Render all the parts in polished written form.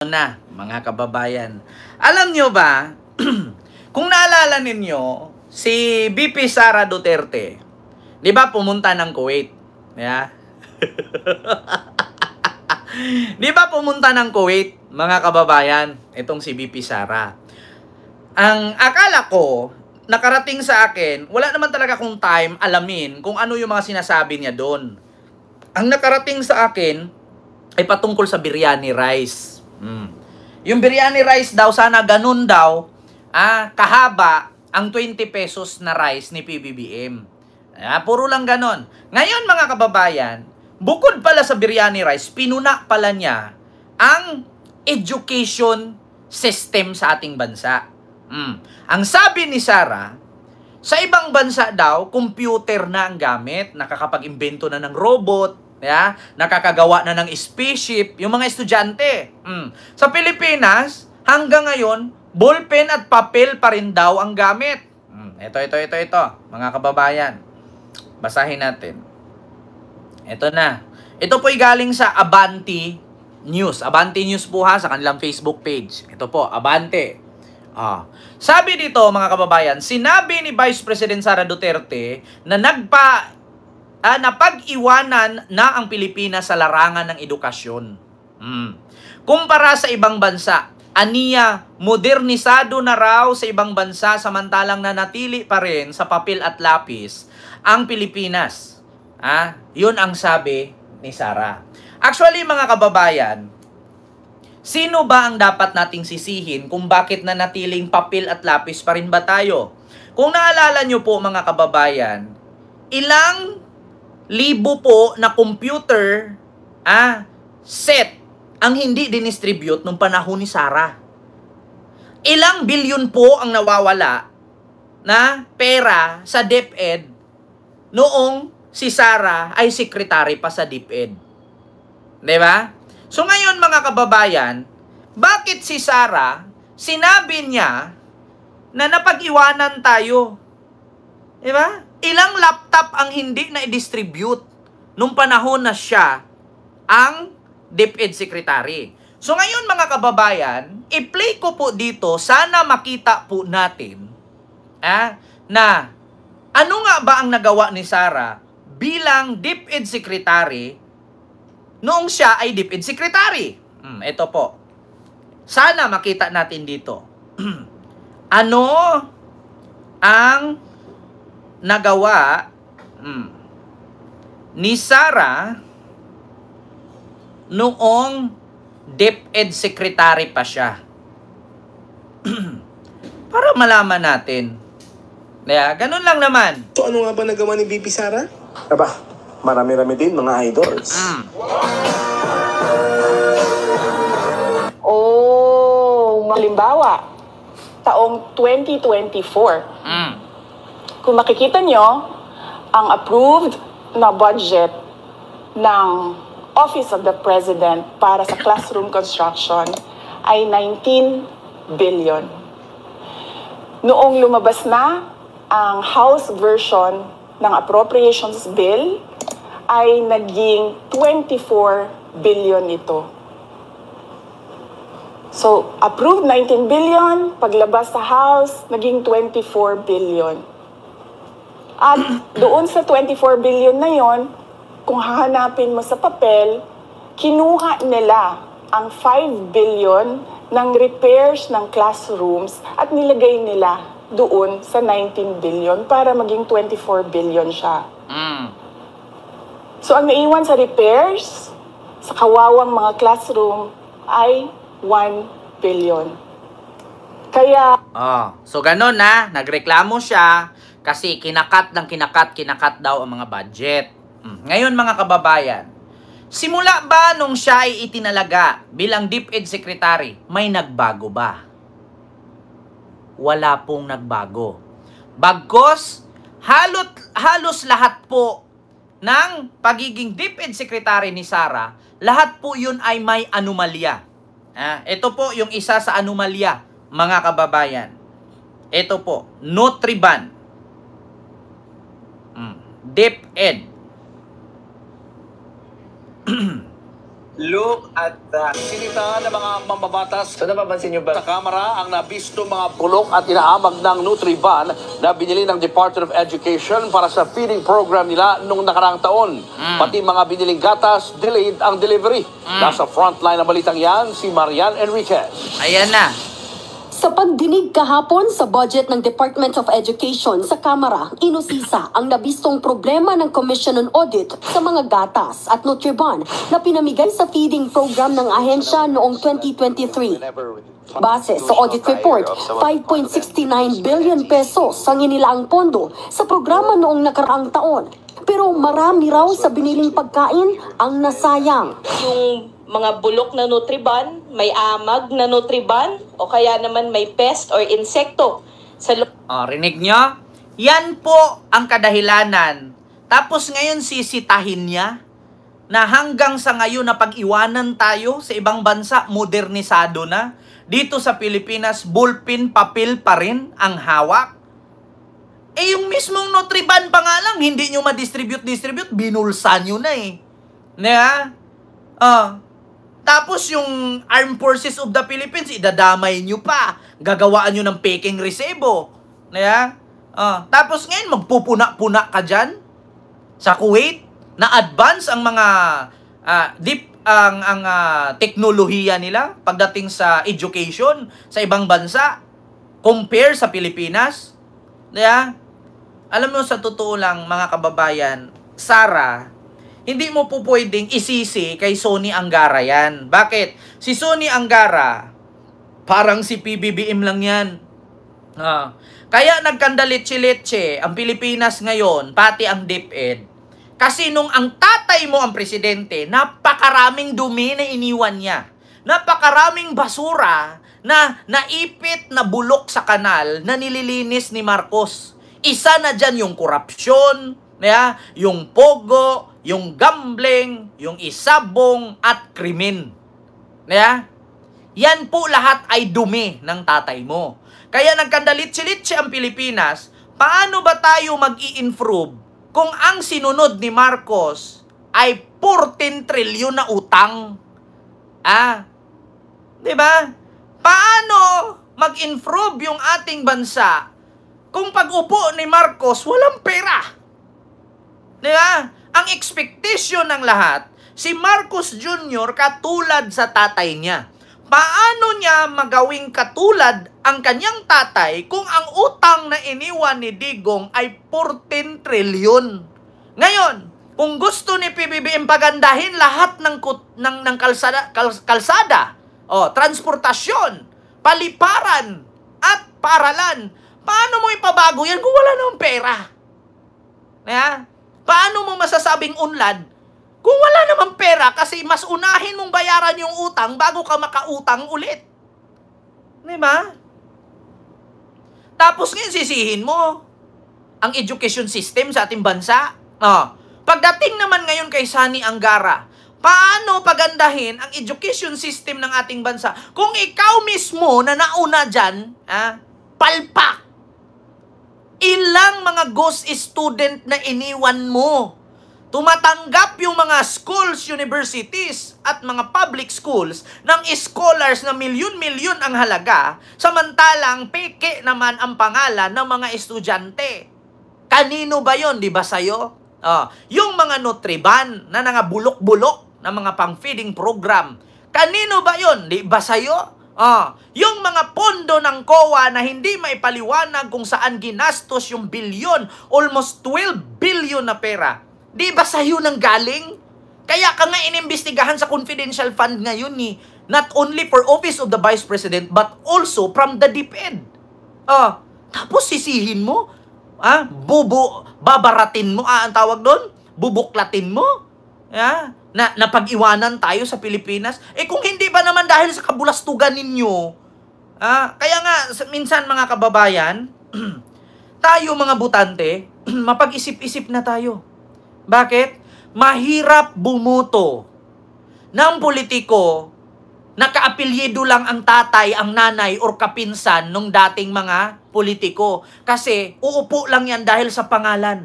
na, mga kababayan. Alam nyo ba, kung naalala ninyo, si VP Sara Duterte, di ba pumunta ng Kuwait? Yeah? Di ba pumunta ng Kuwait, mga kababayan, itong si VP Sara? Ang akala ko, nakarating sa akin, wala naman talaga akong time alamin kung ano yung mga sinasabi niya doon. Ang nakarating sa akin ay patungkol sa biryani rice. Yung biryani rice daw, sana ganun daw, kahaba ang 20 pesos na rice ni PBBM. Puro lang ganun. Ngayon mga kababayan, bukod pala sa biryani rice, pinuna pala niya ang education system sa ating bansa. Ang sabi ni Sara, sa ibang bansa daw, computer na ang gamit, nakakapag-imbento na ng robot, nakakagawa na ng spaceship, yung mga estudyante. Sa Pilipinas, hanggang ngayon, ballpen at papel pa rin daw ang gamit. Ito, mga kababayan. Basahin natin. Ito na. Ito po'y galing sa Abante News. Abante News po sa kanilang Facebook page. Ito po, Abante. Sabi dito, mga kababayan, sinabi ni Vice President Sara Duterte na napag-iwanan na ang Pilipinas sa larangan ng edukasyon. Kumpara sa ibang bansa, aniya, modernisado na raw sa ibang bansa samantalang nanatili pa rin sa papel at lapis ang Pilipinas. Yun ang sabi ni Sara. Actually, mga kababayan, sino ba ang dapat nating sisihin kung bakit nanatiling papel at lapis pa rin ba tayo? Kung naalala nyo po, mga kababayan, ilang libo po na computer set ang hindi dinistribute nung panahon ni Sara. Ilang bilyon po ang nawawala na pera sa DepEd noong si Sara ay sekretary pa sa DepEd. Diba? So ngayon mga kababayan, bakit si Sara sinabi niya na napag-iwanan tayo? Diba? Ilang laptop ang hindi na i-distribute nung panahon na siya ang DepEd Secretary. So ngayon mga kababayan, i-play ko po dito, sana makita po natin na ano nga ba ang nagawa ni Sara bilang DepEd Secretary noong siya ay DepEd Secretary. Ito po. Sana makita natin dito. Ano ang nagawa ni Sara noong DepEd Secretary pa siya. Para malaman natin. Ganun lang naman. So ano nga ba nagawa ni VP Sara? Aba, marami-rami din mga idols. Halimbawa, taong 2024. Kung makikita nyo, ang approved na budget ng Office of the President para sa classroom construction ay 19 billion. Noong lumabas na ang House version ng Appropriations Bill, ay naging 24 billion ito. So, approved 19 billion, paglabas sa House, naging 24 billion. At doon sa 24 billion na yon, kung hahanapin mo sa papel, kinuha nila ang 5 billion ng repairs ng classrooms at nilagay nila doon sa 19 billion para maging 24 billion siya. So ang naiwan sa repairs, sa kawawang mga classroom, ay 1 billion. Kaya... So ganun nagreklamo siya kasi kinakat daw ang mga budget. Ngayon mga kababayan, simula ba nung siya ay itinalaga bilang DepEd Secretary, may nagbago ba? Wala pong nagbago. Bagkus, halos lahat po ng pagiging DepEd Secretary ni Sara, lahat po yun ay may anomalya. Ito po yung isa sa anomalya, mga kababayan. Ito po, Nutriban. DepEd. Look at that. Sinita ng mga mambabatas So napapansin nyo ba? sa Kamara ang nabisto mga bulok at inaamag ng Nutriban na binili ng Department of Education para sa feeding program nila noong nakaraang taon. Pati mga biniling gatas, delayed ang delivery. Nasa frontline ng balitang yan, si Marian Enriquez. Ayan na. Sa pagdinig kahapon sa budget ng Department of Education sa Kamara, inusisa ang nabistong problema ng Commission on Audit sa mga gatas at Nutriban na pinamigay sa feeding program ng ahensya noong 2023. Base sa audit report, 5.69 billion pesos ang inilaang pondo sa programa noong nakaraang taon. Pero marami raw sa biniling pagkain ang nasayang. Yung mga bulok na Nutriban, may amag na Nutriban, o kaya naman may pest or insekto sa Rinig nyo? Yan po ang kadahilanan. Tapos ngayon sisitahin niya na hanggang sa ngayon na pag-iwanan tayo sa ibang bansa, modernisado na. Dito sa Pilipinas, bullpen papel pa rin ang hawak. Eh yung mismong Nutriban pa nga lang, hindi nyo ma-distribute, binulsa nyo na eh. Tapos yung Armed Forces of the Philippines, idadamay nyo pa. Gagawaan nyo ng peking resebo. Tapos ngayon, magpupuna-puna ka dyan sa Kuwait na advance ang mga teknolohiya nila pagdating sa education sa ibang bansa compare sa Pilipinas. Alam mo, sa totoo lang, mga kababayan, Sara, hindi mo po pwedeng isisi kay Sonny Angara yan. Bakit? Si Sonny Angara, parang si PBBM lang yan. Kaya nagkandalitsi-litsi ang Pilipinas ngayon, pati ang DepEd. Kasi nung ang tatay mo ang presidente, napakaraming dumi na iniwan niya. Napakaraming basura na naipit na bulok sa kanal na nililinis ni Marcos. Isa na dyan yung korupsyon, yung pogo, yung gambling, yung isabong at krimen. Yan po lahat ay dumi ng tatay mo. Kaya nagkandalit-silitsi ang Pilipinas, paano ba tayo mag-i-improve kung ang sinunod ni Marcos ay 14 trilyon na utang? Diba? Paano mag-improve yung ating bansa kung pag-upo ni Marcos, walang pera? Diba? Ang expectation ng lahat, si Marcos Jr. katulad sa tatay niya. Paano niya magawing katulad ang kanyang tatay kung ang utang na iniwan ni Digong ay 14 trilyon? Ngayon, kung gusto ni PBBM pagandahin lahat ng kalsada, transportasyon, paliparan, at paralan, paano mo ipabago yan kung wala namang pera? Paano mo masasabing unlad kung wala namang pera kasi mas unahin mong bayaran yung utang bago ka makautang ulit? Diba? Tapos ngayon sisihin mo ang education system sa ating bansa. Pagdating naman ngayon kay Sonny Angara, paano pagandahin ang education system ng ating bansa kung ikaw mismo na nauna dyan, palpak? Ilang mga ghost student na iniwan mo? Tumatanggap yung mga schools, universities, at mga public schools ng scholars na milyon-milyon ang halaga, samantalang peke naman ang pangalan ng mga estudyante. Kanino ba yon? Di ba sa'yo? Yung mga Nutriban na bulok-bulok na mga pang-feeding program. Kanino ba yon? Di ba sa'yo? Yung mga pondo ng COA na hindi maipaliwanag kung saan ginastos yung bilyon, almost 12 billion na pera. Di ba sa'yo nang galing? Kaya ka nga inimbestigahan sa confidential fund ngayon ni, not only for Office of the Vice President, but also from the DepEd. Tapos sisihin mo, babaratin mo, ang tawag doon, bubuklatin mo, na pag-iwanan tayo sa Pilipinas. Kung hindi ba naman dahil sa kabulastugan ninyo, kaya nga, minsan mga kababayan, tayo mga butante, mapag-isip-isip na tayo. Bakit? Mahirap bumuto ng politiko na kaapelyido lang ang tatay, ang nanay, or kapinsan nung dating mga politiko. Kasi uupo lang yan dahil sa pangalan.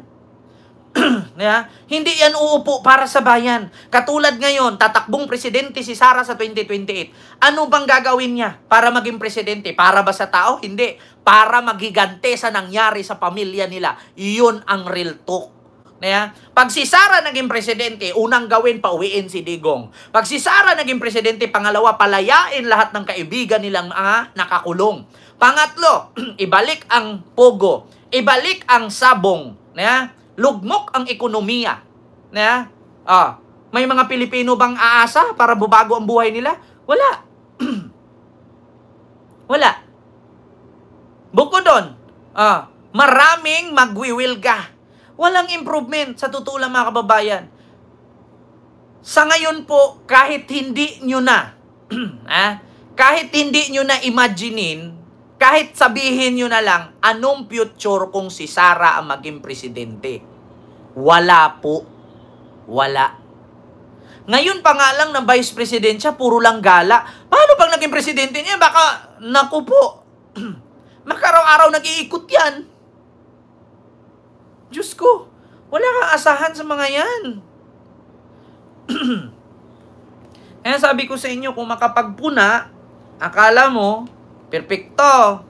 Hindi yan uupo para sa bayan. Katulad ngayon, tatakbong presidente si Sara sa 2028. Ano bang gagawin niya para maging presidente? Para ba sa tao? Hindi. Para maghigante sa nangyari sa pamilya nila. Iyon ang real talk. Pag si Sara naging presidente, unang gawin, pauwiin si Digong. Pag si Sara naging presidente, pangalawa, palayain lahat ng kaibigan nilang nakakulong. Pangatlo, ibalik ang pogo. Ibalik ang sabong. Lugmok ang ekonomiya. May mga Pilipino bang aasa para bubago ang buhay nila? Wala. Wala. Bukod doon, maraming magwiwilga. Walang improvement sa totoo lang mga kababayan. Sa ngayon po, kahit hindi nyo na, kahit hindi nyo na imaginein, kahit sabihin nyo na lang, anong future kung si Sara ang maging presidente? Wala po. Wala. Ngayon pa nga lang ng vice president siya, puro lang gala. Paano pag naging presidente niya? Baka, naku po, makaraw-araw nag-iikot yan. Diyos ko, wala kang asahan sa mga yan. Kaya sabi ko sa inyo, kung makapagpuna, akala mo, perfecto.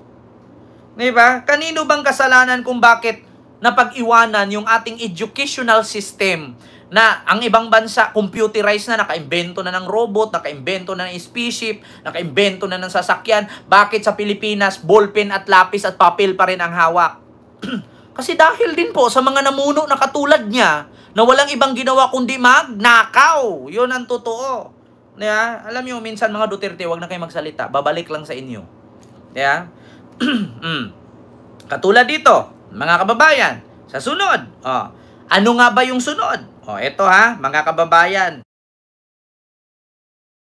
Diba? Kanino bang kasalanan kung bakit napag-iwanan yung ating educational system na ang ibang bansa computerized na, nakaimbento na ng robot, nakaimbento na ng spaceship, nakaimbento na ng sasakyan. Bakit sa Pilipinas, ballpen at lapis at papel pa rin ang hawak? Kasi dahil din po sa mga namuno na katulad niya na walang ibang ginawa kundi magnakaw. Yun ang totoo. Alam niyo, minsan mga Duterte, wag na kayo magsalita. Babalik lang sa inyo. Katulad dito, mga kababayan, sa sunod. Ano nga ba yung sunod? Ito mga kababayan.